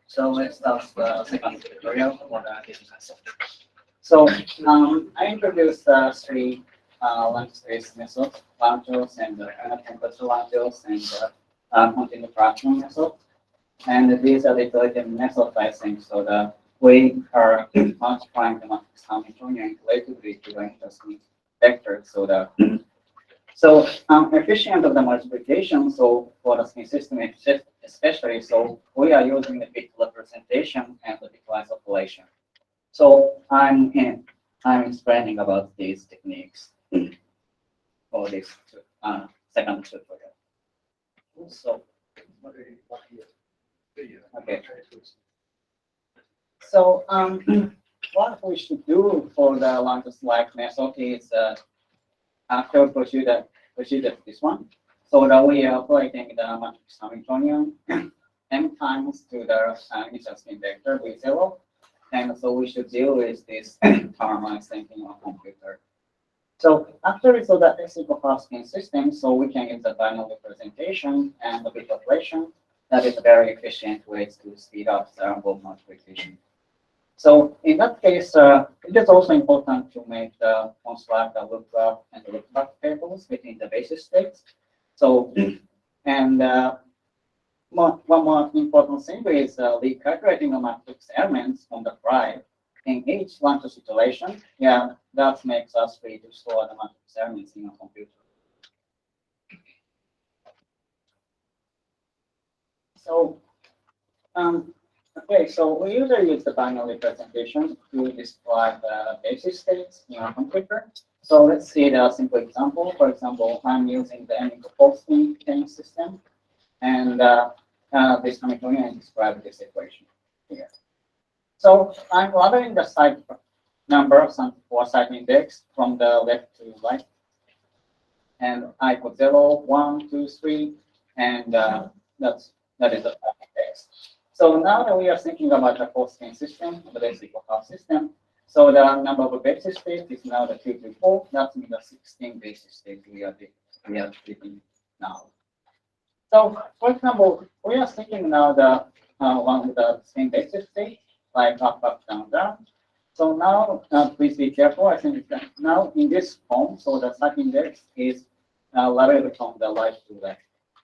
So let's start the second tutorial for the data concept. So I introduced three lunch space methods, lambdas and temperature lambdas and continuous fraction method. And these are the iterative methods, I think. So the we are multiplying the matrix Hamiltonian relatively to the interesting vector. So efficient of the multiplication. So for the spin system, especially, so we are using the bit representation and the bitwise operation. So I'm explaining about these techniques for this second tutorial. So okay. So what we should do for the lambda-like method is after procedure this one. So that we are operating the matrix Hamiltonian m times to the initial spin vector with 0. And so we should deal with this term I think in our computer. So after so the x equal half spin system, so we can use the binary representation and the bit operation. That is a very efficient way to speed up the bulk multiplication. So in that case, it is also important to make the construct the lookup and the lookup tables between the basis states. So and one more important thing is recalculating the matrix elements on the fly in each lambda situation. Yeah, that makes us free to store the matrix elements in a computer. So okay, so we usually use the binary representation to describe the basis states in our computer. So let's see the simple example. For example, I'm using the n-equal spin system, and this Hamiltonian describes this equation here. So I'm modeling the side numbers for side index from the left to right, and I put 0, 1, 2, 3, and that is the side index. So now that we are thinking about the four spin system, the basic half system, so the number of basis states is now the 2 to 4. That means the 16 basis states we are treating now. So for example, we are thinking now the one with the same basis state, like up, up, down, down. So now please be careful. I think that now in this form, so the side index is labeled from the right to left.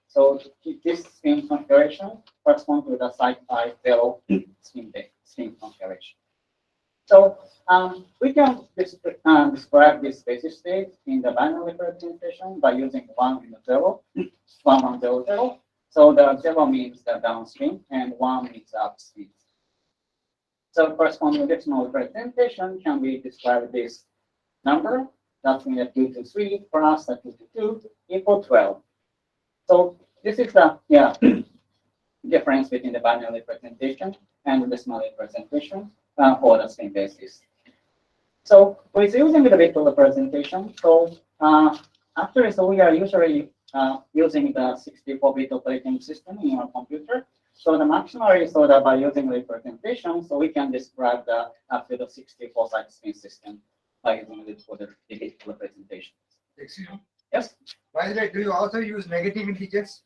So this spin configuration corresponds to the side I 0 spin configuration. So we can describe this basis state in the binary representation by using 1 and 0, 1, 1, 0, 0. So the 0 means the downstream and 1 means upstream. So corresponding decimal representation can be described this number, that means 2 to 3 plus 2 to 2 equal 12. So this is the difference between the binary representation and the decimal representation for the spin basis. So with using the bit representation, so after this, we are usually using the 64-bit operating system in our computer. So the maximally so that by using representation, so we can describe the after the 64-side spin system by using it for the bit representation. Excuse me? Yes. By the way, do you also use negative integers?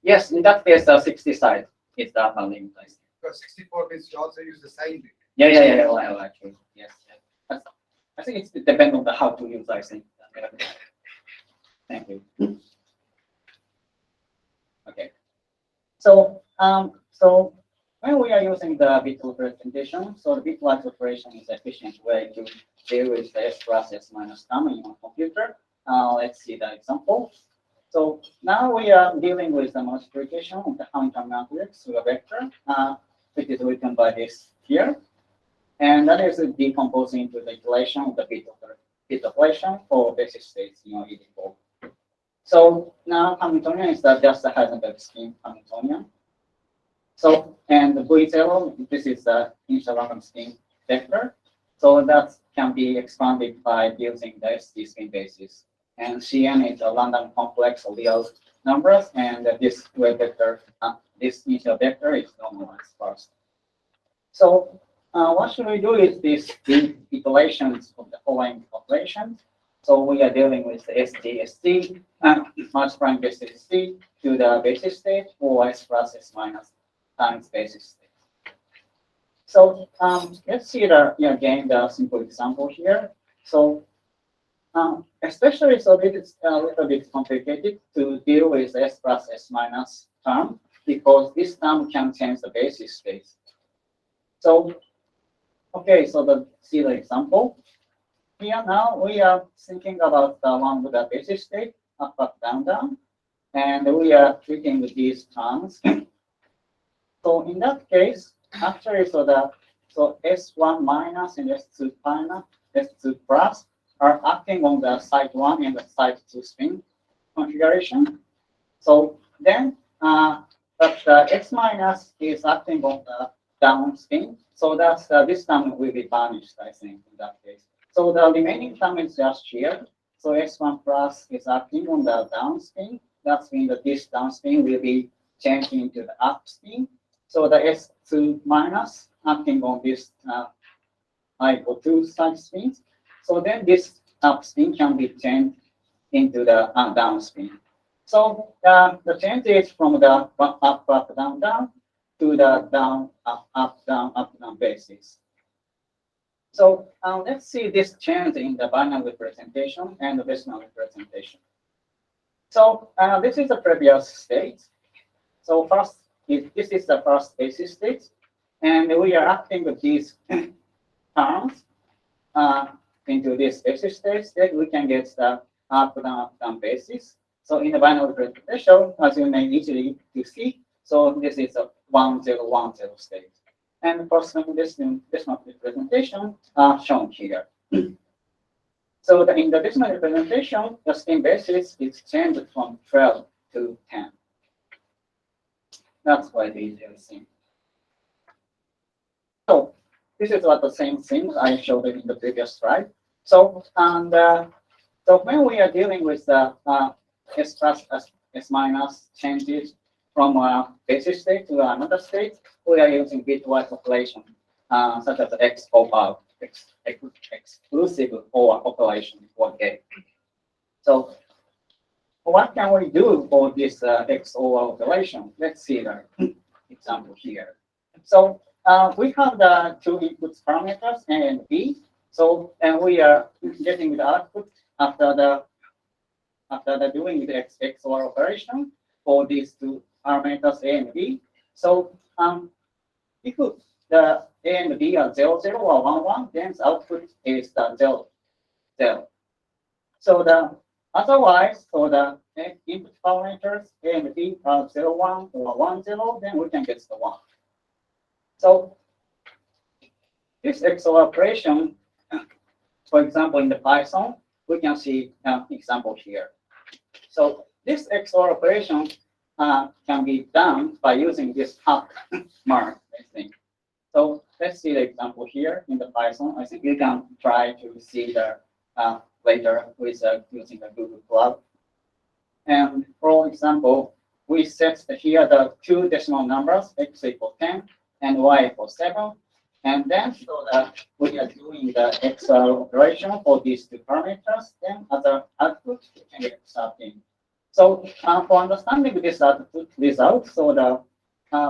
Yes, in that case, the 60 side is the limit. Because 64 bits, you also use the sign bit. Yeah. Well, actually, yes. I think it's depends on the how to use. I think. Thank you. Okay. So when we are using the bit representation, so the bitwise operation is an efficient way to deal with the s plus s minus term in our computer. Let's see the example. So now we are dealing with the multiplication of the Hamiltonian matrix to a vector, which is written by this here. And that is decomposing into the iteration of the bit operation for basis states in ED4. So now Hamiltonian is just the Heisenberg spin Hamiltonian. So and the V0, this is the initial random spin vector. So that can be expanded by using the ST spin basis. And Cn is a random complex of real numbers, and this wave vector, this initial vector is normalized first. So what should we do is these iterations of the following operations. So we are dealing with the ST, multiplying basis ST to the basis state, or S plus S minus times basis state. So let's see again the simple example here. So especially so it is a little bit complicated to deal with s plus s minus term because this term can change the basis space. So okay, so see the example. Here now we are thinking about the one with the basis state, up, up, down, down, and we are treating with these terms. So in that case, actually, so S1 minus and S2 minus, S2 plus are acting on the side 1 and the side 2 spin configuration. So then, but X minus is acting on the down spin. So that's this term will be vanished, I think, in that case. So the remaining term is just here. So S1 plus is acting on the down spin. That means that this down spin will be changed into the up spin. So the S2 minus acting on this I/2 side spins. So then this up spin can be changed into the down spin. So the change is from the up, up, down, down to the down, up, down basis. So let's see this change in the binary representation and the decimal representation. So this is the previous state. So first, this is the first basis state, and we are acting with these terms into this basis state. Then we can get the up, down basis. So in the binary representation, as you may easily see, so this is a 1010 state. And for some decimal representation shown here. So in the decimal representation, the spin basis is changed from 12 to 10. That's quite easy to see. So this is what the same thing I showed in the previous slide. So and so when we are dealing with the S plus S minus changes from a basis state to another state, we are using bitwise operation, such as XOR, exclusive OR operation for gate. So what can we do for this XOR operation? Let's see the example here. So we have the two input parameters A and B. So and we are getting the output after the doing the XOR operation for these two parameters A and B. So if the A and B are 0, 0 or 1, 1, then the output is the 0, 0. So the otherwise, so the input parameters A and B are 0, 1 or 1, 0, then we can get the 1. So this XOR operation, for example, in the Python, we can see an example here. So this XOR operation can be done by using this hack mark, I think. So let's see the example here in the Python. I think you can try to see the later with using the Google Cloud. And for example, we set here the two decimal numbers, x equals 10 and y equals 7. And then so that we are doing the XOR operation for these two parameters, then as an output, we can get 13. So for understanding this output result, so the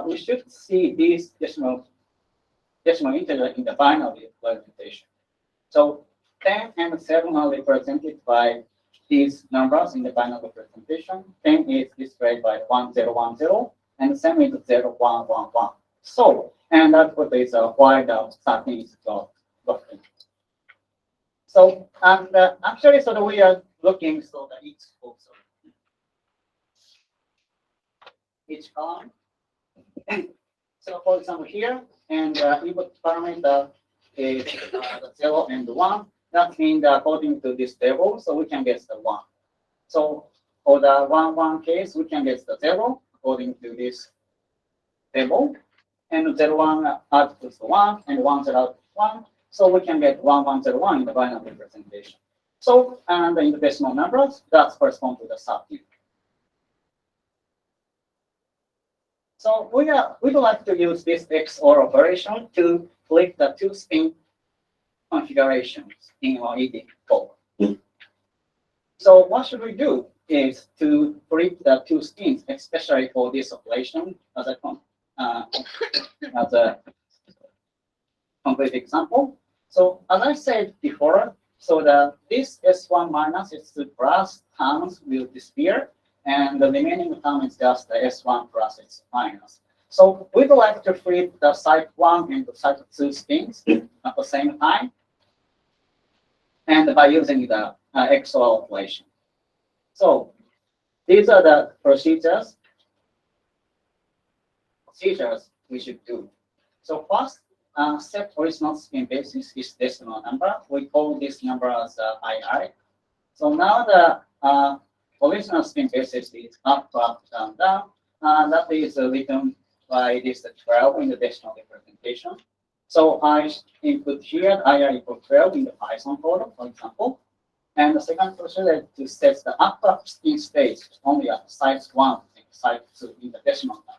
we should see these decimal integer in the binary representation. So 10 and 7 are represented by these numbers in the binary representation. 10 is displayed by 1010, and 7 is 0111. So, and output is why the 13 is got. So, and actually, so that we are looking so that each column. So, for example, here, and input parameter is the 0 and 1. That means according to this table, so we can get the 1. So, for the 1, 1 case, we can get the 0 according to this table. And 0, 1 outputs 1, and 1, 0 outputs 1. So we can get 1, 1, 0, 1 in the binary representation. So, and in the decimal numbers, that corresponds to the 13. So we would like to use this XOR operation to flip the two spin configurations in our ED code. So what should we do is to flip the two spins, especially for this operation as a concrete example. So as I said before, so this S1 minus S2 plus terms will disappear, and the remaining term is just the S1 plus S minus. So we'd like to flip the site 1 and the site 2 spins at the same time, and by using the XOR operation. So these are the procedures we should do. So first, set original spin basis is decimal number. We call this number as II. So now the original spin basis is up, up, down, down. That is written by this 12 in the decimal representation. So I input here II equal 12 in the Python code, for example. And the second procedure is to set the upper spin state only at site 1 and site 2 in the decimal number.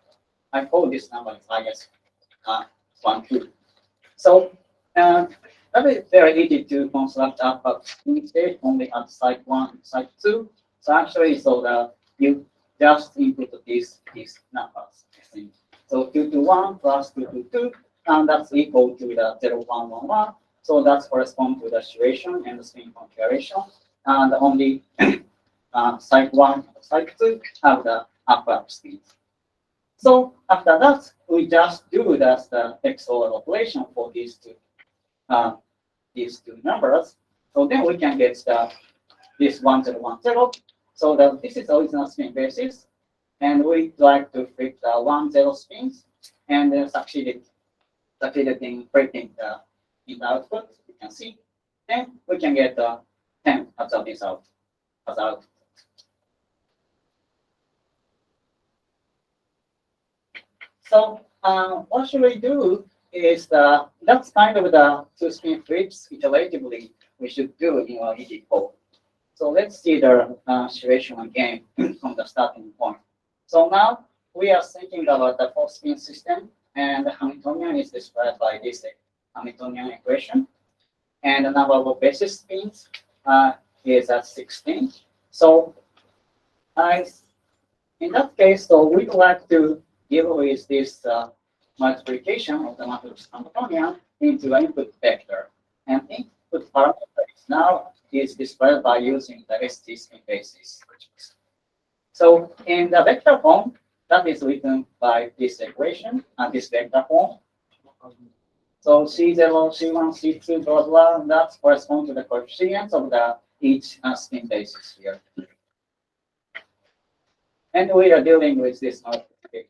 I call this number is IS1, 2. So that is very easy to construct upper spin state only at site 1 and site 2. So actually, so that you just input these numbers. So 221 plus 222, and that's equal to the 0111. So that corresponds to the situation and the spin configuration. And only site 1 and site 2 have the upper spin. So after that, we just do the XOR operation for these two numbers. So then we can get this 1010. So this is the original spin basis, and we like to flip the 10 spins, and then succeeded in breaking the output. You can see, and we can get 10 as a result as output. So what should we do is that's kind of the two spin flips iteratively we should do in our ED code. So let's see the situation again from the starting point. So now we are thinking about the 4-spin system, and the Hamiltonian is described by this Hamiltonian equation. And the number of basis spins is at 16. So in that case, so we'd like to deal with this multiplication of the matrix Hamiltonian into an input vector. And input parameter now is displayed by using the ST spin basis. So in the vector form, that is written by this equation and this vector form. So C0, C1, C2, blah, blah, that corresponds to the coefficients of each spin basis here. And we are dealing with this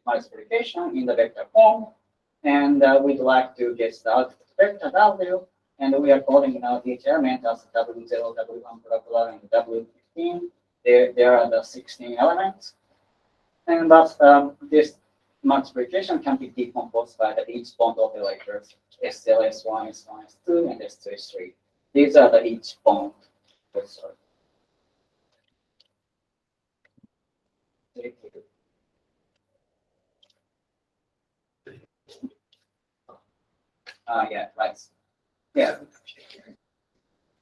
multiplication in the vector form, and we'd like to get the output vector W, and we are calling now each element as W0, W1, blah, blah, and W15. There are the 16 elements, and thus this multiplication can be decomposed by each bond operators, SL, S1, S1, S2, and S2, S3. These are the each bond. Sorry. Yeah, right. Yeah.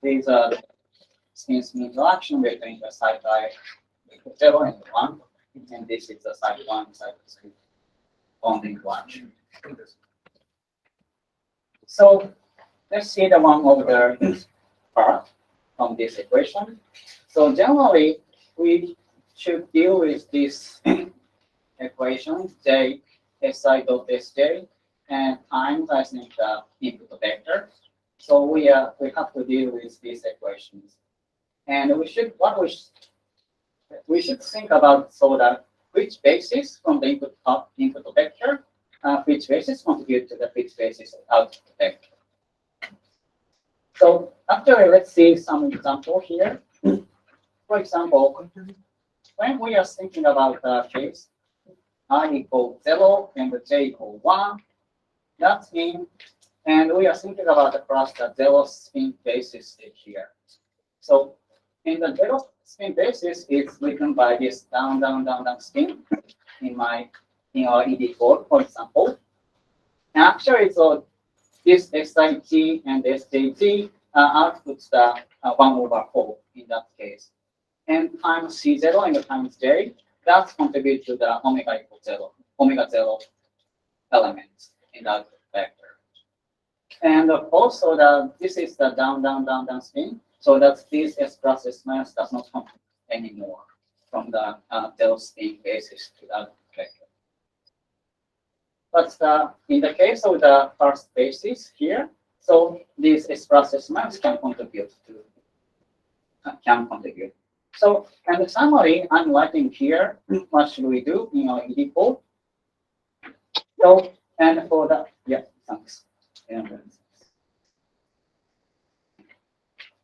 These are the spins interaction between the site I 0 and 1, and this is the site 1, site 2 bond interaction. So let's see the one over the part from this equation. So generally, we should deal with this equation, J Si dot Sj, and times I think the input vector. So we have to deal with these equations, and we should think about so that which basis from the input vector, which basis contribute to the which basis output vector. So actually, let's see some example here. For example, when we are thinking about the case I equal 0 and j equal 1, that means, and we are thinking about the class the 0 spin basis here. So in the 0 spin basis, it's written by this down, down, down, down spin in our ED code, for example. And actually, so this SIT and SJT outputs the 1/4 in that case. And times C0 and times J, that contributes to the omega 0 elements in that vector. And also this is the down, down, down, down spin. So that this S plus S minus does not come anymore from the del spin basis to that vector. But in the case of the first basis here, so this S plus S minus can contribute to So, and the summary I'm writing here, what should we do in our ED code? So, and for the, yeah, thanks.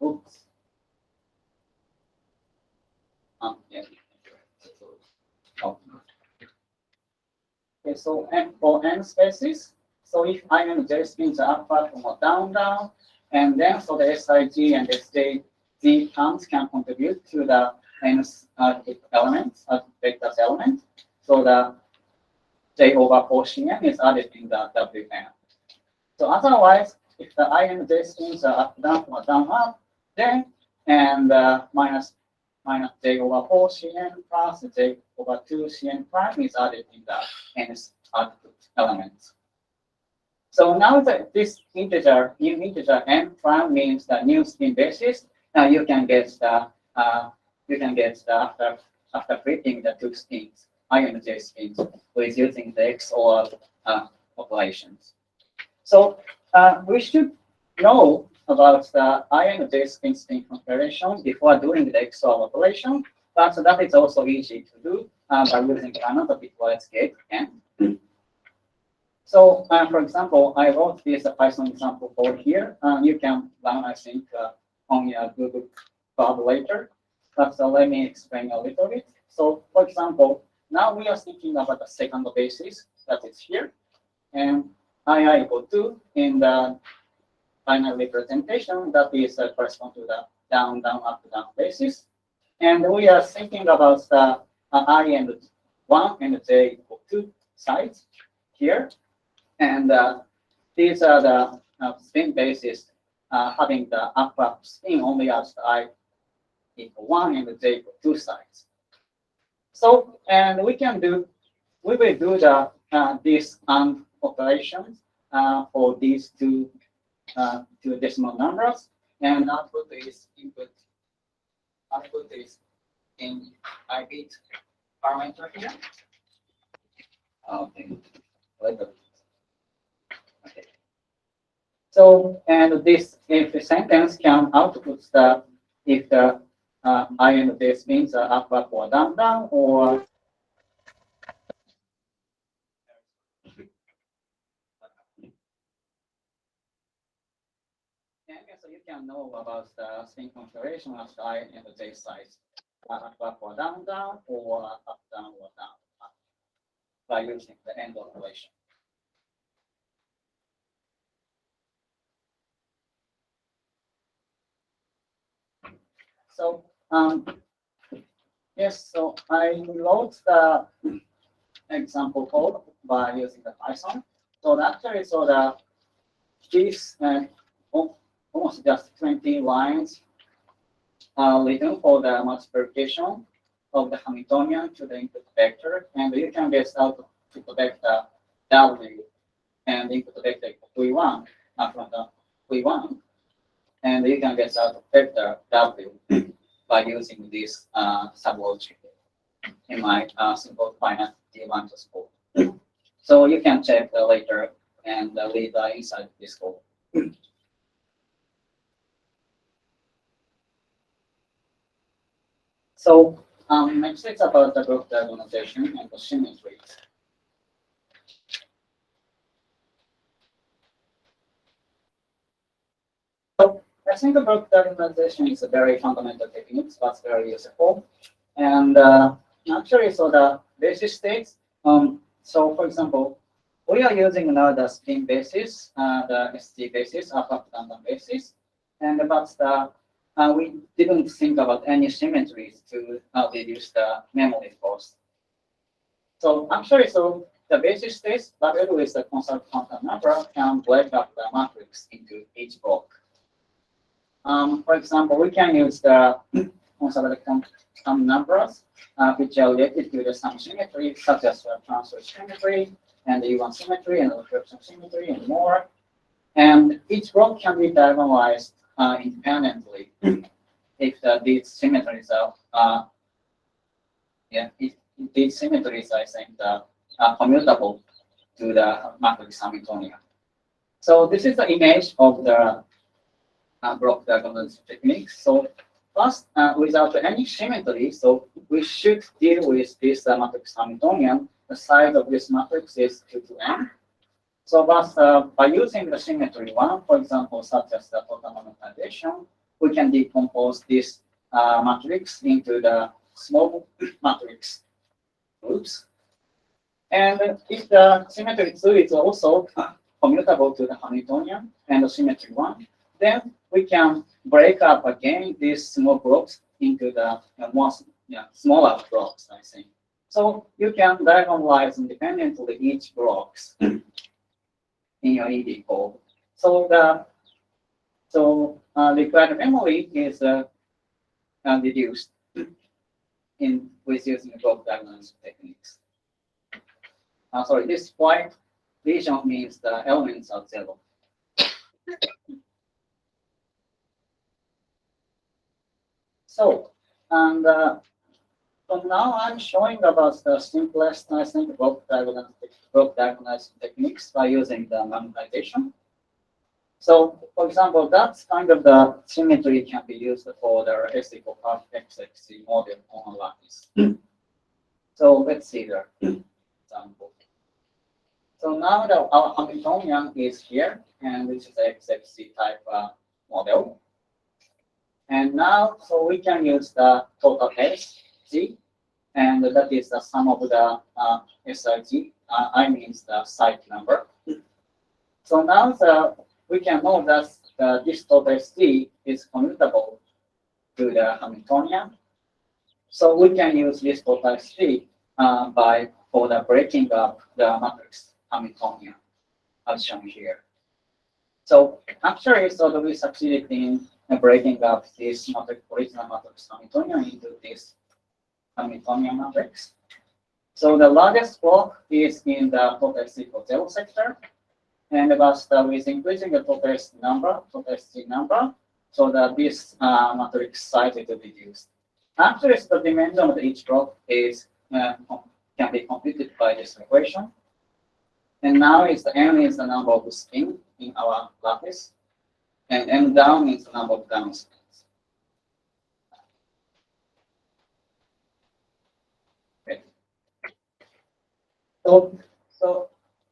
Oops. Yeah. Oh. Okay, so and for n spaces, so if I and j spins are upward or down, down, and then so the SIG and SJ Z terms can contribute to the n elements, vectors element. So the J over 4 Cn is added in the Wn. So otherwise, if the I and j spins are up, down, or down, up, then and minus J over 4 Cn plus J over 2 Cn prime is added in the n output element. So now that this integer, new integer n prime means the new spin basis. Now you can get the after flipping the two spins, I and j spins, with using the XOR operations. So we should know about the I and j spin configuration before doing the XOR operation, but that is also easy to do by using another bitwise gate n. So, for example, I wrote this Python example code here. You can run, I think, on your Google Cloud later. But let me explain a little bit. So, for example, now we are thinking about the second basis that is here, and I equal to in the final representation that is correspond to the down, down, up, down basis. And we are thinking about the I and 1 and j equal 2 sides here. And these are the spin bases having the upper spin only as the I equal 1 and j equal 2 sides. So, and we will do the these operations for these two decimal numbers, and output is in I-bit parameter here. Okay. Okay. So, and this if the sentence can output the if the I and j spins are up, up, or down, down, or so you can know about the spin configuration of the I and the j size, up, up, or down, down, or up, down, or down, up, by using the end operation. So yes, so I wrote the example code by using the Python. So actually, so the this almost just 20 lines written for the multiplication of the Hamiltonian to the input vector, and you can get out to protect the W and input vector V1 from the V1, and you can get out vector W by using this sublogic in my simple finite D1 code. So you can check later and read inside this code. So next is about the group diagonalization and the symmetry. So I think the group diagonalization is a very fundamental technique, but very useful. And actually, so the basis states. So for example, we are using now the spin basis, the ST basis, up, down, down basis, and but we didn't think about any symmetries to reduce the memory cost. So actually, so the basis states, but with the constant quantum number, can break up the matrix into each block. For example, we can use the conservative quantum numbers, which are related to the some symmetry, such as the transfer symmetry, and the U1 symmetry, and the reflection symmetry, and more. And each block can be diagonalized independently if these symmetries are, if these symmetries, I think, are commutable to the matrix Hamiltonian. So this is the image of the block diagonalization technique. So first, without any symmetry, so we should deal with this matrix Hamiltonian. The size of this matrix is 2 to n. So by using the symmetry one, for example, such as the total monetization, we can decompose this matrix into the small matrix groups. And if the symmetry 2 is also commutable to the Hamiltonian and the symmetry 1, then we can break up again these small blocks into the smaller blocks, I think. So you can diagonalize independently each blocks in your ED code. So the required memory is reduced with using block diagonalization techniques. Sorry, this white region means the elements are 0. So, and so now I'm showing about the simplest, I think, block diagonalization techniques by using the monetization. So, for example, that's kind of the symmetry can be used for the S=XXC model on a lattice. So let's see the example. So now our Hamiltonian is here, and this is the XXC type model. And now, so we can use the total S, G, and that is the sum of the SIG. I means the site number. So now we can know that this total SG is commutable to the Hamiltonian. So we can use this total SG for the breaking up the matrix Hamiltonian, as shown here. So actually, so we succeeded in breaking up this original matrix Hamiltonian into this Hamiltonian matrix. So the largest block is in the total S equals 0 sector, and thus with increasing the total S number, so that this matrix size is reduced. Actually, the dimension of each block is can be computed by this equation. And now n is the number of spin in our lattice, and n down is the number of down spins. Okay.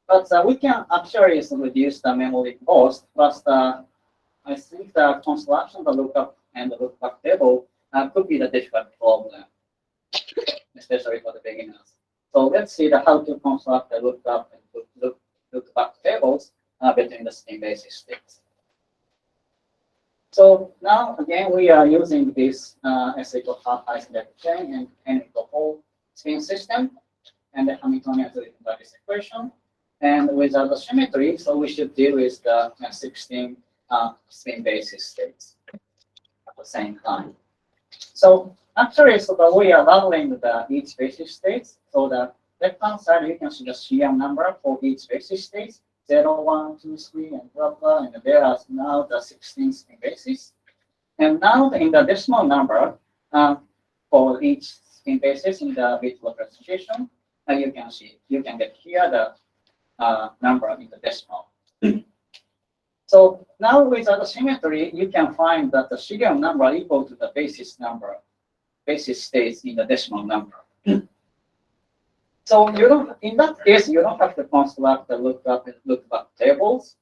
But we can actually reduce the memory cost, but I think the construction of the lookup and the lookup table could be the difficult problem, especially for the beginners. So let's see how to construct the lookup and lookup tables between the spin basis states. So now again we are using this S=half isolated chain and n=4 spin system and the Hamiltonian lattice equation. And without the symmetry, so we should deal with the 16 spin basis states at the same time. So actually, so that we are modeling each basis states. So the left-hand side, you can see the shear number for each basis state, 0, 1, 2, 3, and blah, blah, and there are now the 16 spin basis. And now in the decimal number for each spin basis in the bit representation, you can get here the number in the decimal. So now with the symmetry, you can find that the serial number equal to the basis states in the decimal number. So in that case, you don't have to construct the lookup tables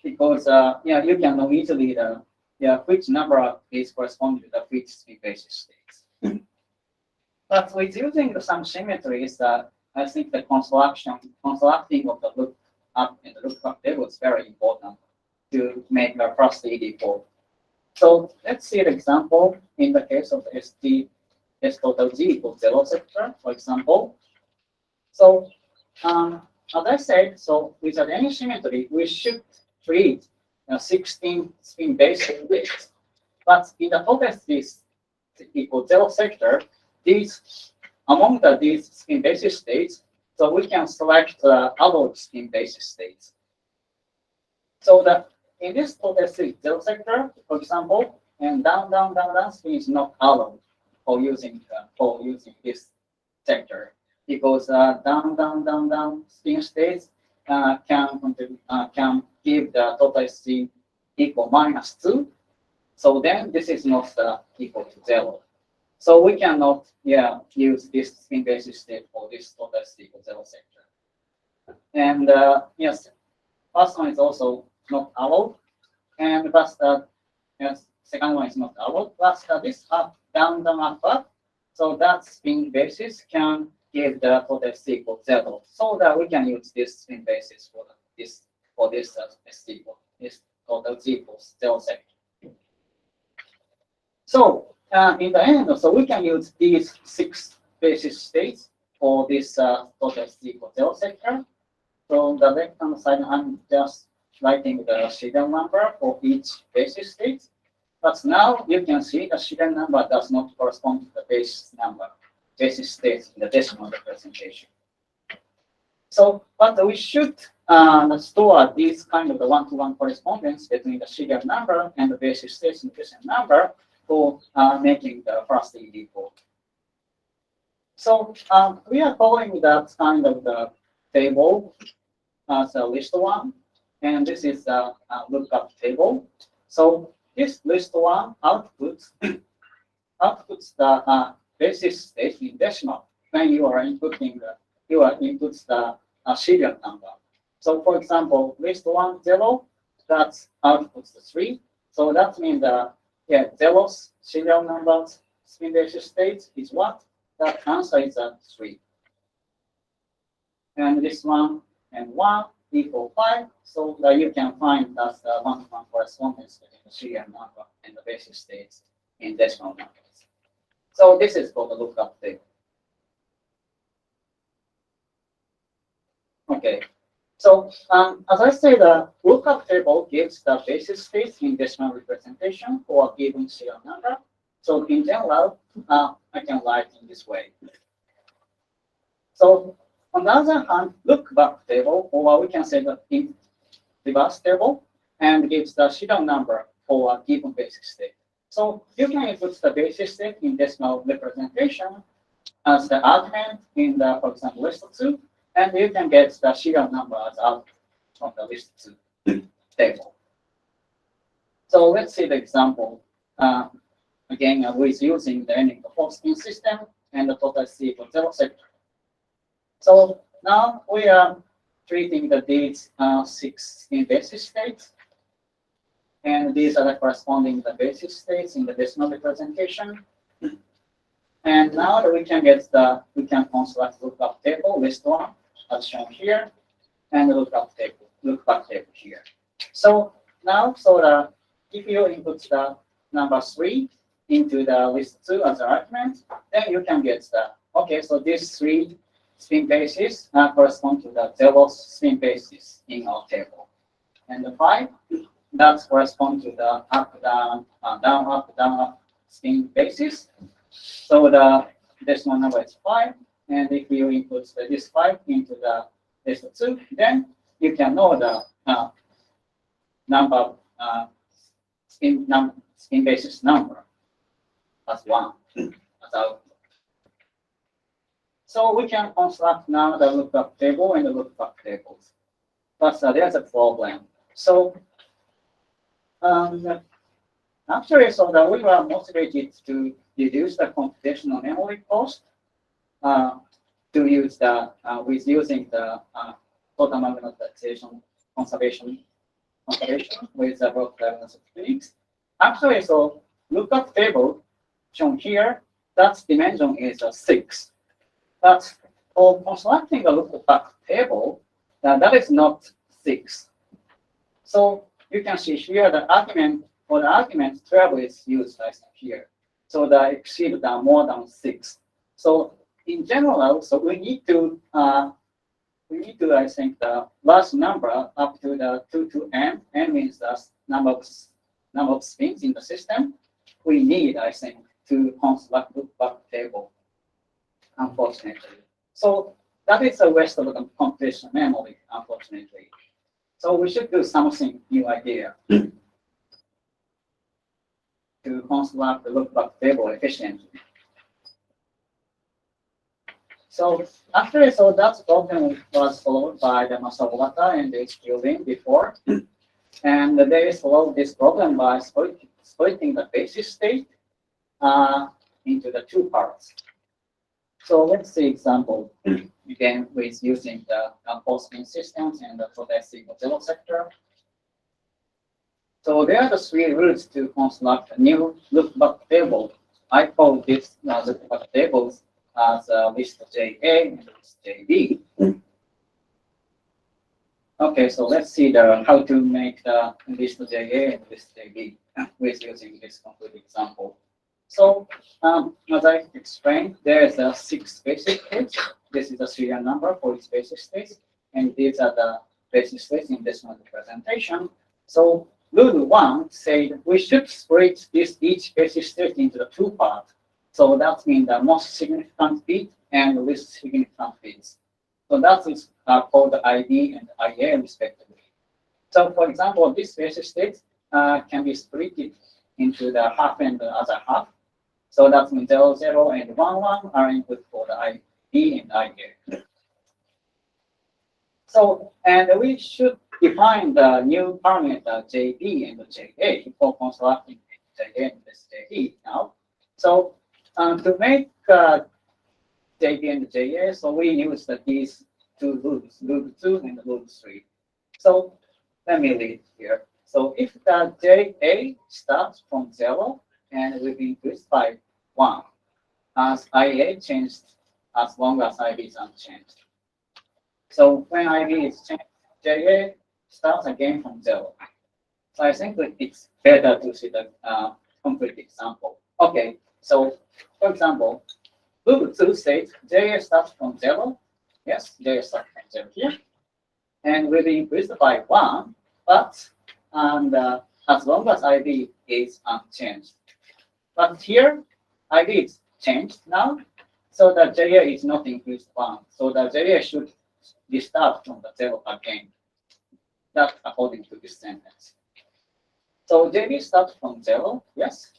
because you can know easily which number is corresponding to the which spin basis states. But with using some symmetries, I think the constructing of the lookup and the lookup table is very important to make the first ED code. So let's see an example in the case of S total Z equals 0 sector, for example. So as I said, so without any symmetry, we should treat 16 spin basis states. But in the total Z equals 0 sector, among these spin basis states, so we can select the other spin basis states. So that in this total zero sector, for example, and down spin is not allowed for using this sector because down spin states can give the total C equal -2. So then this is not equal to 0. So we cannot use this spin basis state for this total C equal 0 sector. And yes, first one is also not allowed. And plus yes, second one is not allowed. Plus this up, down, up. So that spin basis can give the total C equal 0. So that we can use this spin basis for this S equal this total Z equals 0 sector. So in the end, so we can use these 6 basis states for this total Z equals 0 sector. So on the left hand side, I'm just writing the serial number for each basis state. But now you can see the serial number does not correspond to the basis states in the decimal representation. So, but we should store these kind of the one-to-one correspondence between the serial number and the basis states in the decimal number for making the first ED code. So we are calling that kind of the table as a list one, and this is a lookup table. So this list one outputs the basis state in decimal when you are inputting the serial number. So for example, list 1 0 that outputs the 3. So that means the zeros serial number spin basis state is what? That answer is 3. And this one and 1 equal 5. So that you can find that one-to-one correspondence between the serial number and the basis states in decimal numbers. So this is called the lookup table. Okay. So as I said, the lookup table gives the basis states in decimal representation for a given serial number. So in general, I can write in this way. So on the other hand, lookup table, or we can say the reverse table, and gives the serial number for a given basis state. So you can input the basis state in decimal representation as the argument in the, for example, list 2, and you can get the serial number as output from the list 2 table. So let's see the example again with using the ending of spin system and the total C equals 0 sector. So now we are treating these 6 spin basis states, and these are the corresponding the basis states in the decimal representation. And now that we can construct lookup table list 1 as shown here, and the lookup table here. So now, if you input the number 3 into the list 2 as an argument, then you can get so these 3 spin bases correspond to the 0 spin basis in our table. And the 5 that correspond to the up, down, up spin basis. So the decimal number is 5, and if you input this 5 into the list 2, then you can know the number spin basis number as 1 as output. So we can construct now the lookup table and the lookup tables, but there's a problem. So actually, so that we were motivated to reduce the computational memory cost to use with using the total magnetization conservation with the block diagnosis techniques. Actually, so lookup table shown here, that dimension is 6. But for constructing a lookup table, that is not 6. So you can see here the argument, for the argument 12 is used here. So that exceed more than 6. So in general, so we need to I think the last number up to the 2 to n. N means the number of spins in the system. We need, I think, to construct lookup table, unfortunately. So that is a waste of the computational memory, unfortunately. So we should do something new idea to construct the lookup table efficiently. So actually, so that problem was solved by the Masawata and the Jubilee before. And they solved this problem by splitting the basis state into the two parts. So let's see example again with using the post-spin systems and the progressive zero sector. So there are the three rules to construct a new lookup table. I call this lookup tables as list JA and list JB. Okay, so let's see how to make the list JA and list JB with using this complete example. So as I explained, there is 6 basic states. This is the serial number for each basic state, and these are the basic states in this one representation. So rule 1 said we should split each basic state into the 2 parts. So that means the most significant bit and the least significant bits. So that is called ID and IA respectively. So for example, this basic state can be split into the half and the other half. So that means 0, 0, and 1, 1 are input for the ID and IA. So, and we should define the new parameter JB and JA for constructing JA and JB now. So to make JB and JA, so we use these 2 rules, rule 2 and rule 3. So let me read here. So if the JA starts from 0 and will be increased by 1, as IA changed as long as IB is unchanged. So when IB is changed, JA starts again from 0. So I think it's better to see the complete example. Okay, so for example, rule 2 states JA starts from 0. Yes, JA starts from 0 here. And will be increased by 1, but as long as IB is unchanged. But here, IB is changed now, so the JA is not increased 1. So the JA should restart from the 0 again. That's according to this sentence. So JB starts from 0, yes,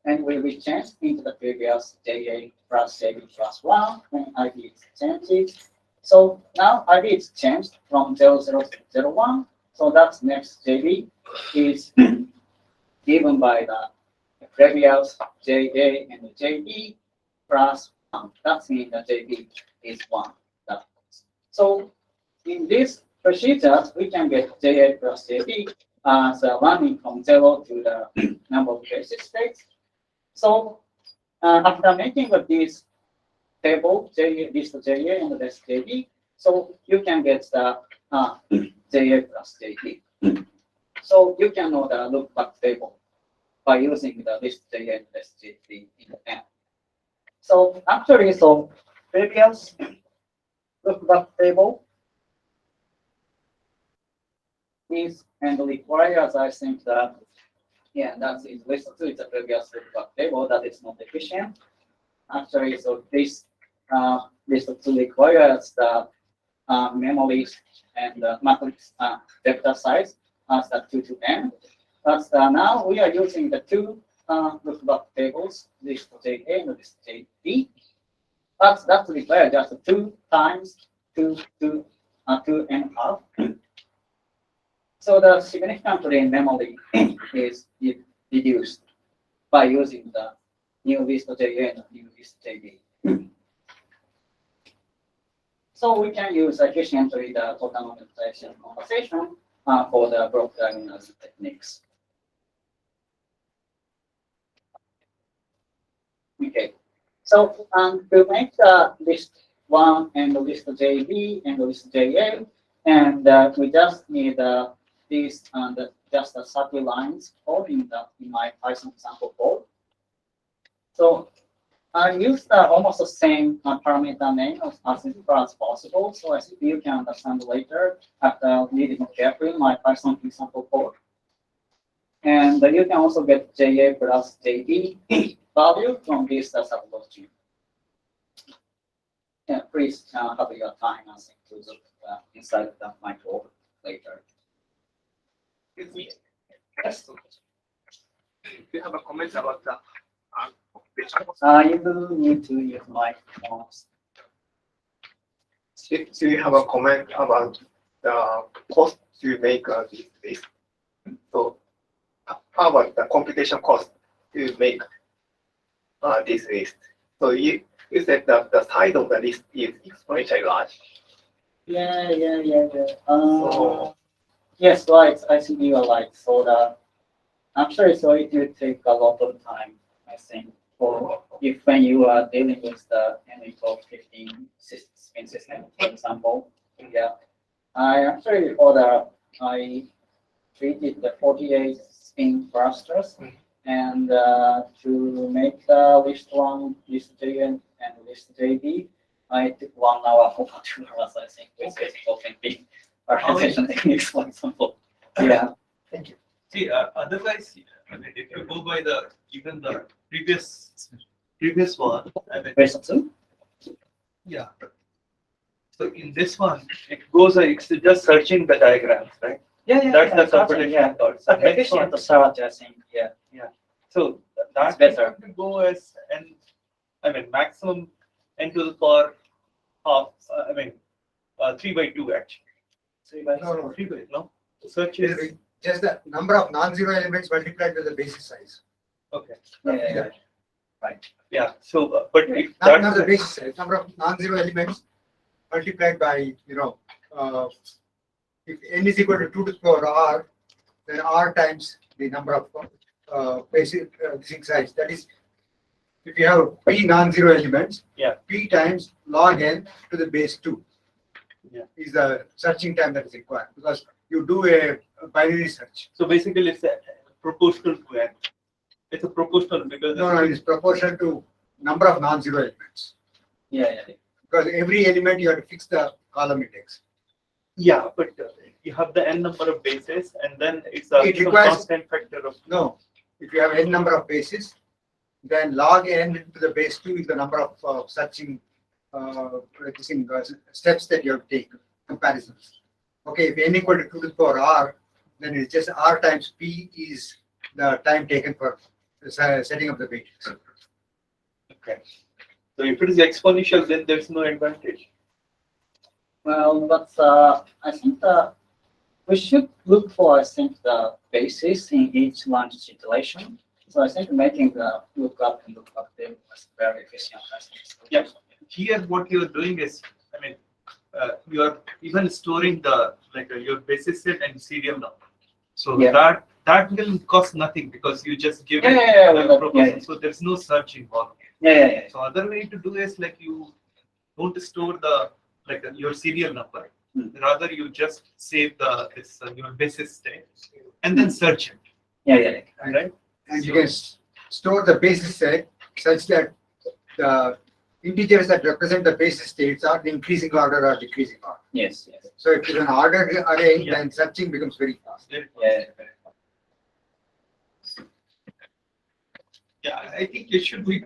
and will be changed into the previous JA plus JB plus 1 when IB is changed. So now IB is changed from 0, 0 to 0, 1. So that's next JB is given by the previous JA and JB plus 1. That means the JB is 1. So in this procedure, we can get JA plus JB as running from 0 to the number of basic states. So after making this table, list JA and list JB, so you can get the JA plus JB. So you can know the lookup table by using the list JA and list JB in the end. So actually, so previous lookup table is and requires, I think that, yeah, that is list 2 is a previous lookup table that is not efficient. Actually, so this list 2 requires the memory and the matrix vector size as the 2 to n. But now we are using the 2 lookup tables, list JA and list JB. But that requires just 2 times 2 and a half. So the significantly memory is reduced by using the new list JA and new list JB. So we can use efficiently the total normalization conversation for the block diagonal techniques. Okay, so to make the list 1 and the list JB and the list JA, and we just need these just the 30 lines code in my Python example code. So I used almost the same parameter name as simple as possible. So I think you can understand later after reading carefully my Python example code. And you can also get JA plus JB value from this sublogic. Yeah, please have your time and think to look inside my code later. Yes. Do you have a comment about the computation? You will need to use my mouse. Do you have a comment about the cost to make this list? So, how about the computation cost to make this list? So you said that the size of the list is exponentially large. Yeah. So- Yes, right. I think you are right. So actually, so it will take a lot of time, I think, for if when you are dealing with the NO 15 spin system, for example. Yeah. I actually I treated the 48 spin thrusters and to make the list 1, list 2, and list JB, I took 1 hour for 2 hours, I think, with basic organization techniques, for example. Yeah. See, otherwise, I mean, if you go by the even the previous one, I mean, Version 2? yeah. So in this one, it goes it's just searching the diagrams, right? Yeah. That's the exactly, computation yeah. method. So So next efficient one, to start, I think, yeah. so It's that's better. better to go as I mean maximum n to the power half. 3/2 actually. 3 by No. 3/2, no. The search is Just the number of non-zero elements multiplied with the basis size. okay. Yeah. Yeah. So, but if Not that's the basis size, number of non-zero elements multiplied by, if n is equal to 2 to the power r, then r times the number of basic size. That is, if you have p non-zero elements, Yeah. p times log n to the base 2 is the searching time that is required, because you do a binary search. so basically it's a proportional to n. It's a proportional because No, it is proportional to number of non-zero elements. Yeah. Because every element you have to fix the column index. yeah, but you have the n number of bases and then it's It some requires- constant factor of No, if you have n number of bases, then log n to the base 2 is the number of searching steps that you have to take, comparisons. Okay, if n equal to 2 to the power r, then it's just r times p is the time taken for setting up the weights. okay. So if it is exponential, then there's no advantage. Well, but I think we should look for, I think, the basis in each launch iteration. So I think making the lookup table was very efficient. I think. Yeah. Here, what you're doing is, I mean, you are even storing your basis set and serial number. So Yeah. that will cost nothing because you just give Yeah, the proportion. So there's no search involved. Yeah. So other way to do is you don't store your serial number. Rather, you just save your basis state and then search it. Yeah. Right? And you can store the basis set such that the integers that represent the basis states are the increasing order or decreasing order. Yes. So if it's an ordered array, Yeah. then searching becomes very fast. Yeah. Yeah, I think you should be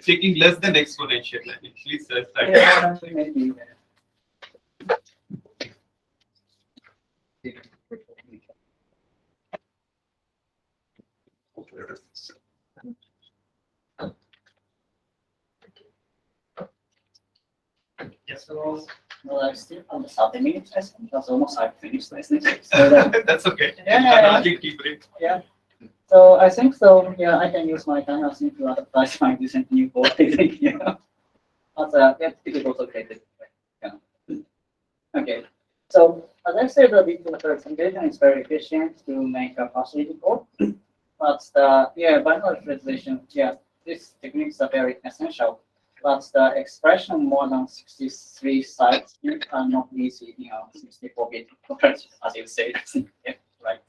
taking less than exponential. At least search that. Yeah, maybe. Yes. So, well, I still on the 30 minutes, I think. That's almost I finished, I think. So, That's okay. Yeah. I'll keep it. so I think so. Yeah, I can use my time. I think to advertise my recent new board. I think. Yeah. But it is also created. Yeah. Okay. So as I said, the digital representation is very efficient to make a facility code. But binary representation, these techniques are very essential. But the expression more than 63 sites are not easy, 64-bit as you say. Yeah, right.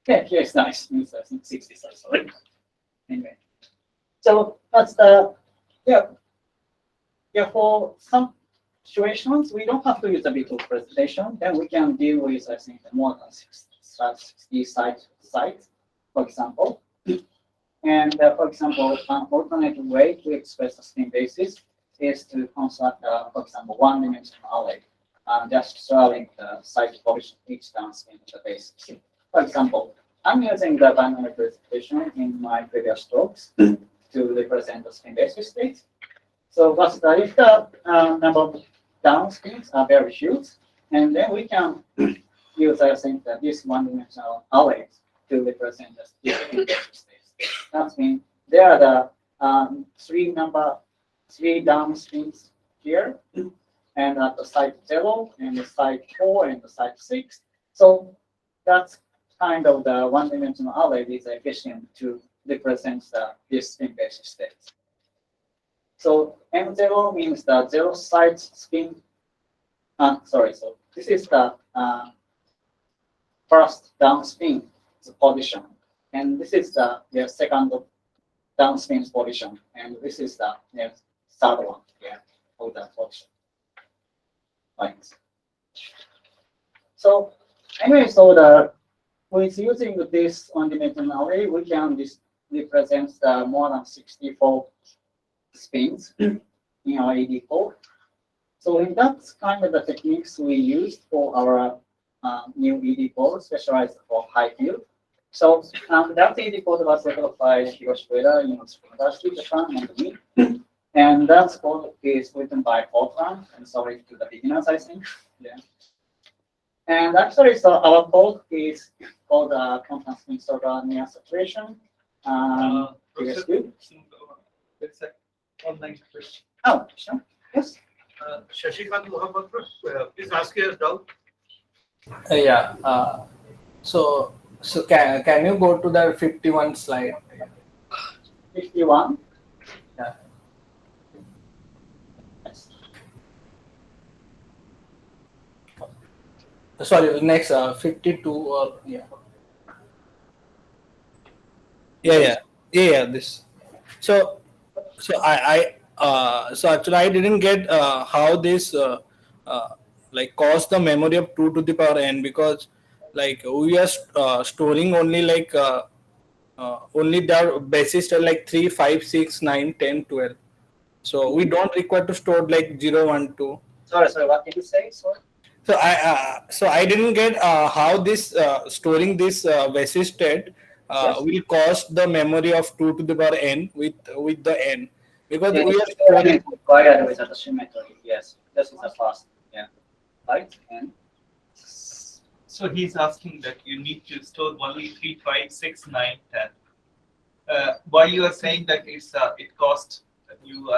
Yeah, here it's nice. It's, I think 60 sites already. Anyway. So that's for some situations, we don't have to use a bit of presentation. Then we can deal with, I think, more than 60 sites, for example. And for example, an alternative way to express the spin basis is to construct, for example, one-dimensional array, just throwing the site position each down spin of the basis. For example, I'm using the binary representation in my previous talks to represent the spin basis state. So, but if the number of down spins are very huge, and then we can use, I think, that this one-dimensional arrays to represent the spin basis states. That means there are the three down spins here, and at the site 0, and the site 4, and the site 6. So that's kind of the one-dimensional array is efficient to represent this spin basis states. So M0 means the 0 site spin. Sorry, so this is the first down spin position, and this is the second down spin position, and this is the third one of that position. Right. So anyway, so with using this one-dimensional array, we can represent the more than 64 spins in our AD code. So in that kind of the techniques we used for our new ED code, specialized for high field. So that ED code was developed by Hiroshi Ueda, University, Japan, and me. And that code is written by Fortran, and sorry to the beginners, I think. Yeah. And actually, so our code is called constant spin server near saturation. Previous good. It's an online question. Oh, sure. Yes. Shashikant Mohapatra, please ask your doubt. Yeah. So can you go to the 51 slide? 51. Yeah. Yes. Sorry, next 52 or yeah. Yeah. This. So actually I didn't get how this like cost the memory of 2 to the power n, because like we are storing only like only the basis are like 3, 5, 6, 9, 10, 12. So we don't require to store like 0, 1, 2. Sorry, what did you say? Sorry. So I didn't get how this storing this basis state Yes. will cost the memory of 2 to the power n with the n, because Yeah, we are it's storing. required with the symmetry. Yes, this is the first. Yeah. Right. And So he's asking that you need to store only 3, 5, 6, 9, 10. Why you are saying that it costs you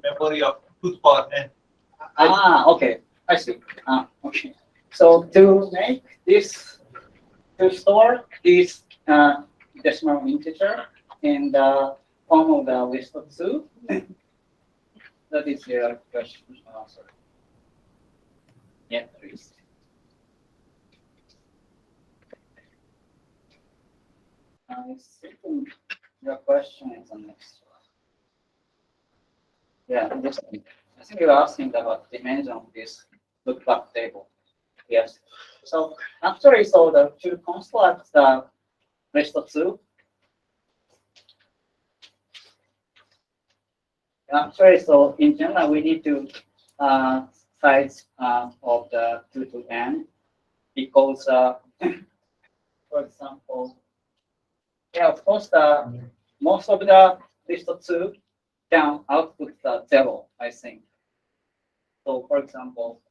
memory of 2 to the power n? okay, I see. Okay. So to make this, to store this decimal integer in the form of the list of 2, that is your question. Sorry. Yeah, there is. I think your question is the next one. Yeah, this, I think you're asking about the dimension of this lookup table. Yes. So actually, so to construct the list of 2, actually, so in general, we need to size of the 2 to n, because, for example, yeah, of course, most of the list of 2 can output 0, I think. So, for example,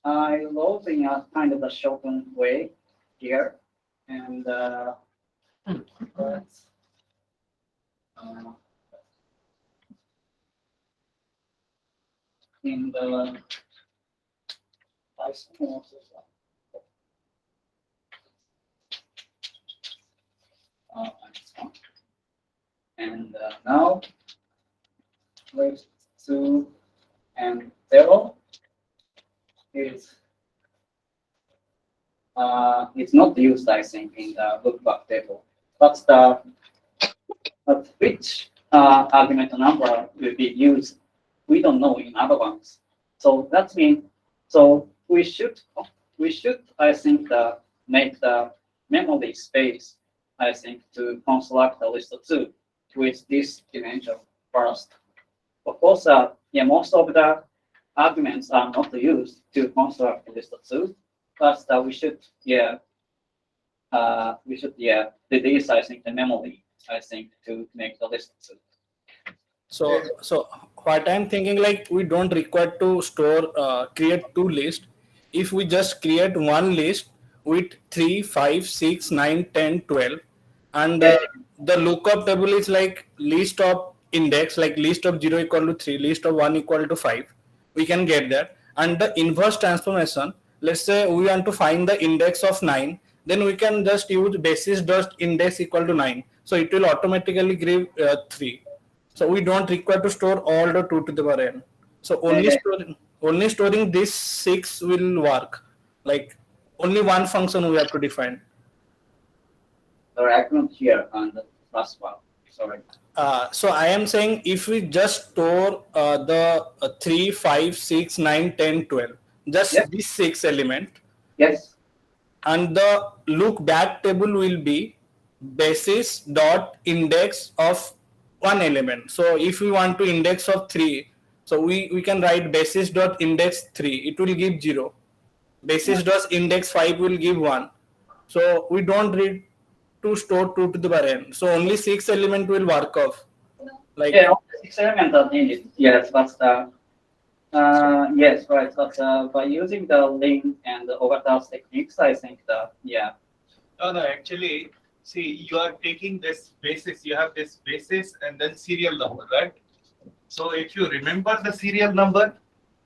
I load in a kind of a shortened way here, and let's, in the Python and now list 2 and 0 is it's not used, I think, in the lookup table, but which argument number will be used, we don't know in other ones. So that means, so we should I think make the memory space, I think, to construct the list of 2 with this dimension first. Of course, yeah, most of the arguments are not used to construct the list of 2, but we should, yeah, we should reduce, I think, the memory, I think, to make the lists. So what I'm thinking, like, we don't require to store create two lists. If we just create one list with 3, 5, 6, 9, 10, 12, and the lookup table is like list of index, like list of 0 equal to 3, list of 1 equal to 5, we can get that. And the inverse transformation, let's say we want to find the index of 9, then we can just use basis dot index equal to 9, so it will automatically give 3. So we don't require to store all the 2 to the power n. So only storing this 6 will work. Like only one function we have to define. Sorry, I couldn't hear on the last one. Sorry. So I am saying if we just store the 3, 5, 6, 9, 10, 12, just this 6 element. Yes. And the look back table will be basis dot index of one element. So if we want to index of 3, so we can write basis dot index 3, it will give 0. Basis dot index 5 will give 1. So we don't need to store 2 to the power n. So only 6 element will work off. Like only 6 elements are needed. Yes, but yes, right. But by using the link and the overtask techniques, I think that No, actually, see, you are taking this basis, you have this basis and then serial number, right? So if you remember the serial number,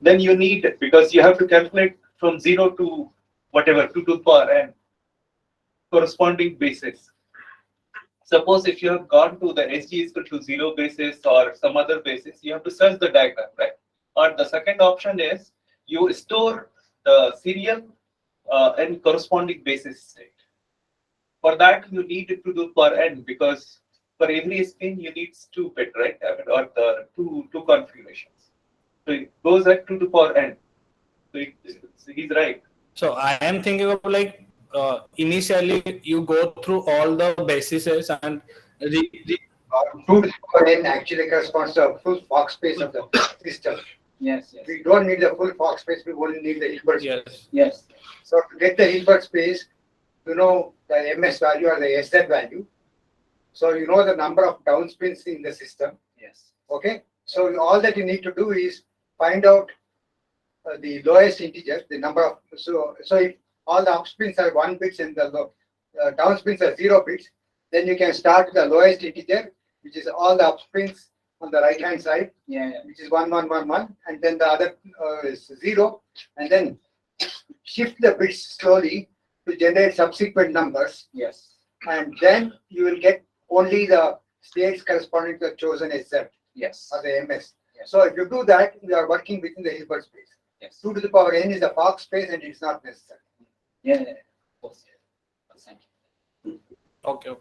then you need it because you have to calculate from 0 to whatever, 2 to the power n corresponding basis. Suppose if you have gone to the SG is equal to 0 basis or some other basis, you have to search the diagram, right? Or the second option is you store the serial and corresponding basis state. For that, you need it to do per n because for every spin you need 2 bit, right? I mean, or the two configurations. So it goes at 2 to the power n. So he's right. So I am thinking of like initially you go through all the bases and 2 to the power n actually corresponds to a full Fox space of the system. yes. We don't need the full Fox space, we only need the Hilbert space. Yes. So to get the Hilbert space, you know the MS value or the SZ value. So you know the number of downspins in the system. Yes. Okay. So all that you need to do is find out the lowest integer, the number of so if all the upspins are 1 bits and the downspins are 0 bits, then you can start with the lowest integer, which is all the upspins on the right hand side, which is 1 1 1 1, and then the other is 0, and then shift the bits slowly to generate subsequent numbers. Yes. And then you will get only the states corresponding to the chosen SZ. Yes. Or the MS. Yes. So if you do that, you are working within the Hilbert space. Yes. 2 to the power n is the Fox space and it's not necessary. Yeah. Thank you. okay. Okay.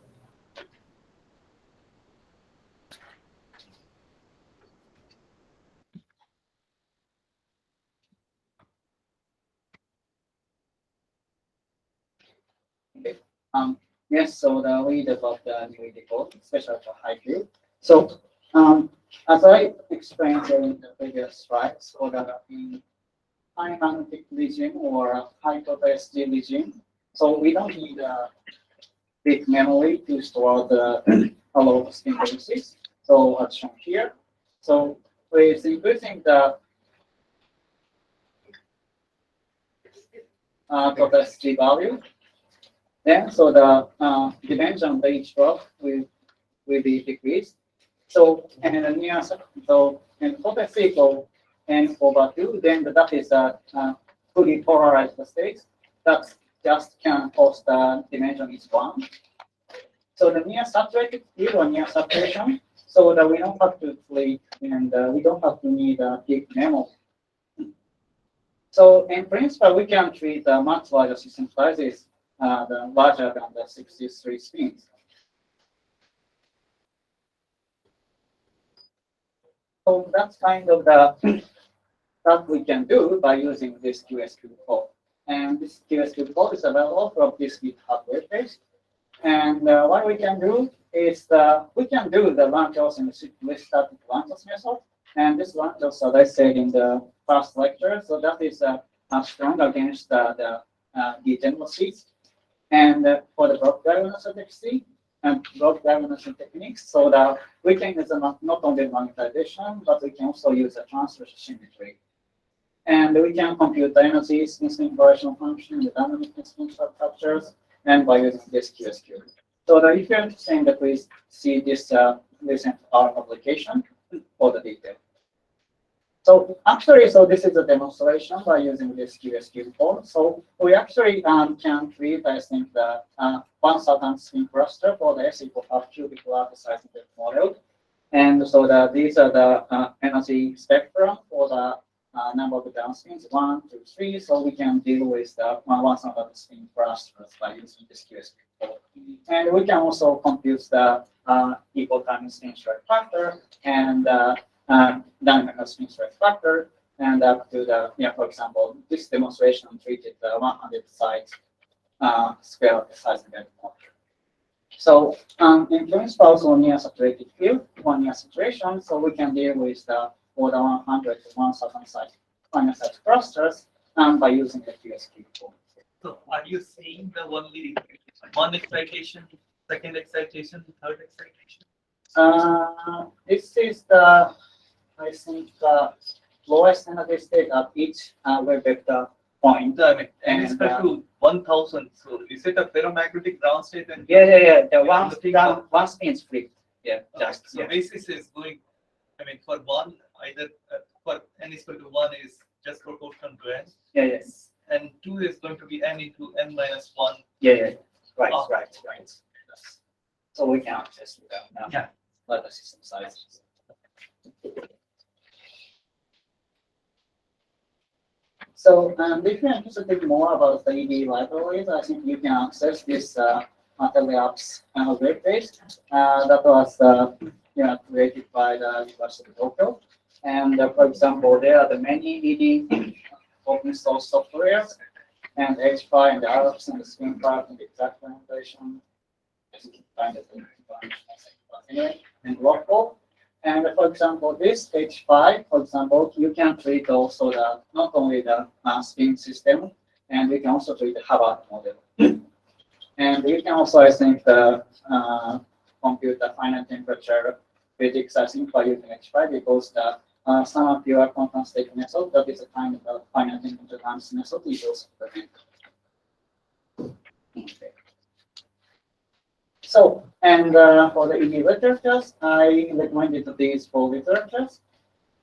Yes, so we developed a new report, especially for hybrid. So as I explained in the previous slides, for the high magnetic region or high capacity region, so we don't need a big memory to store the a lot of spin bases. So as shown here, so with increasing the capacity value, then so the dimension of each block will be decreased. So and the near so and capacity equal n over 2, then that is a fully polarized state that just can host the dimension is 1. So the near saturated field or near saturation, so that we don't have to flip and we don't have to need a big memory. So in principle, we can treat the much larger system sizes the larger than the 63 spins. So that's kind of the that we can do by using this QSQ code. And this QSQ code is available from this GitHub webpage. And what we can do is we can do the run chaos in the static run chaos method. And this run chaos, as I said in the past lecture, so that is strong against the degeneracies. And for the diagnosis efficacy and block diagnosis techniques, so that we can use not only magnetization, but we can also use a transfer symmetry. And we can compute the energies, missing variational function, the dynamic missing structures, and by using this QSQ. So that if you're interested, that we see this recent art publication for the detail. So actually, so this is a demonstration by using this QSQ code. So we actually can create, I think, the 1,000 spin cluster for the S equal half cubic lattice isomorphic model. And so that these are the energy spectrum for the number of downspins, 1, 2, 3. So we can deal with the 1,000 spin clusters by using this QSQ code. And we can also compute the equal time spin strike factor and dynamic spin strike factor, and up to the, for example, this demonstration treated the 100 size square of the size of the model. So in principle, on near saturated field, one near saturation, so we can deal with the more than 100 to 1,000 size finite size clusters by using the QSQ code. So are you seeing the only one excitation, second excitation, third excitation? This is the, I think, the lowest energy state of each wave vector point. I mean, And, and respect to 1,000. So is it a ferromagnetic ground state? And yeah. The Yeah, one spin is flipped. Yeah, okay, just so basis is going. I mean, for one, either for n is equal to 1 is just proportional to n, yes. and 2 is going to be n into n minus 1. Yeah. Right, Oh. right. Yes. So we can access that now. Yeah. Let the system size. So if you're interested more about the ED libraries, I think you can access this MATLabs web page that was created by the University of Tokyo. And for example, there are the many ED open source softwares, and H5 and the ARPS and the screen part and the exact implementation. You can find it anyway, and Rockwell. And for example, this H5, for example, you can treat also the not only the spin system, and we can also treat the Hubbard model. And you can also, I think, compute the finite temperature physics, I think, by using H5, because the some of your quantum state method, that is a kind of finite temperature times method, is also present. Okay. So, and for the ED literatures, I recommended these 4 literatures.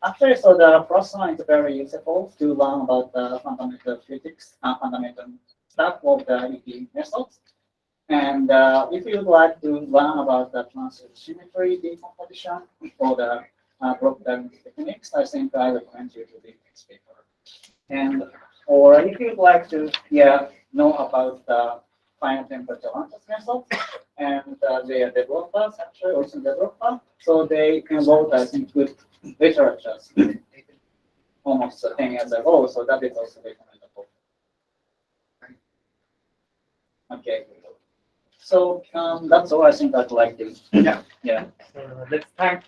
Actually, so the first one is very useful to learn about the fundamental physics, fundamental stuff of the ED methods. And if you'd like to learn about the transfer symmetry decomposition for the block diagnosis techniques, I think I recommend you to read this paper. And or if you'd like to know about the finite temperature lattice method, and they are developers, actually, also developer. So they involved, I think, good literatures almost 10 years ago. So that is also recommendable. Okay. So that's all I think I'd like to. Yeah. Let's thank.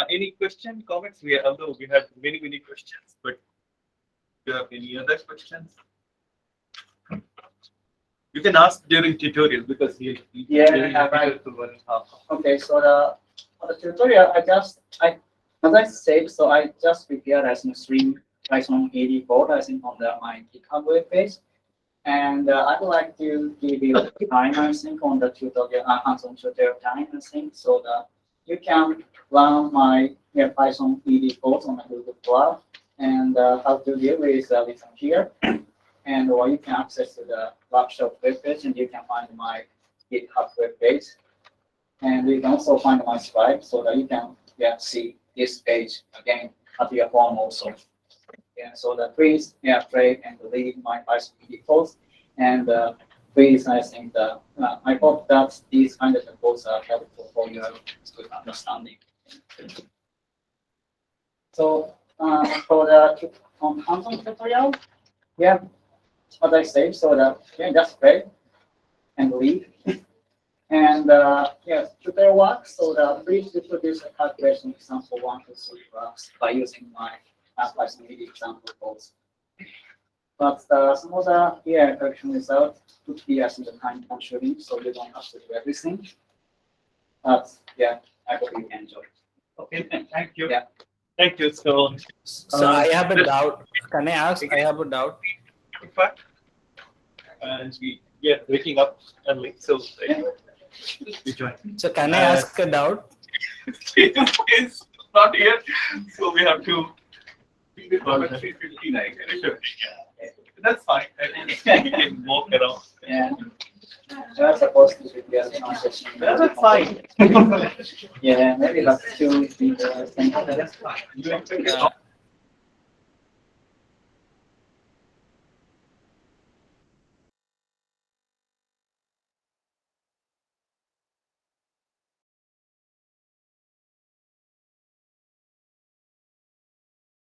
Any question, comments? Although we have many questions, but do you have any other questions? You can ask during tutorial because he right. Okay, so for the tutorial, as I said, so I just prepared as a 3 Python 84, I think, on my GitHub web page. And I'd like to give you time, I think, on the tutorial, hands-on tutorial time, I think, so that you can learn my Python ED course on the Google Cloud and how to deal with this here. And or you can access to the workshop web page, and you can find my GitHub web page. And you can also find my slides so that you can see this page again at your home also. So that please play and read my Python ED course. And please, I think I hope that these kind of courses are helpful for your good understanding. So for the hands-on tutorial, as I said, so that just play and read. And tutorial works, so that please reproduce a calculation example 1 to 3 works by using my Python ED example course. But some other AI correction results could be as in the time consuming, so you don't have to do everything. But yeah, I hope you enjoy. Okay, thank you. Yeah. Thank you. So, So I have a doubt. Can I ask? I have a doubt. in fact, and we are waking up early, so we join. So can I ask a doubt? It's not here, so we have to. 3:59. That's fine. I think we can walk around. Yeah. That's supposed to be a transition. That's fine. Yeah, maybe that's two. That's fine.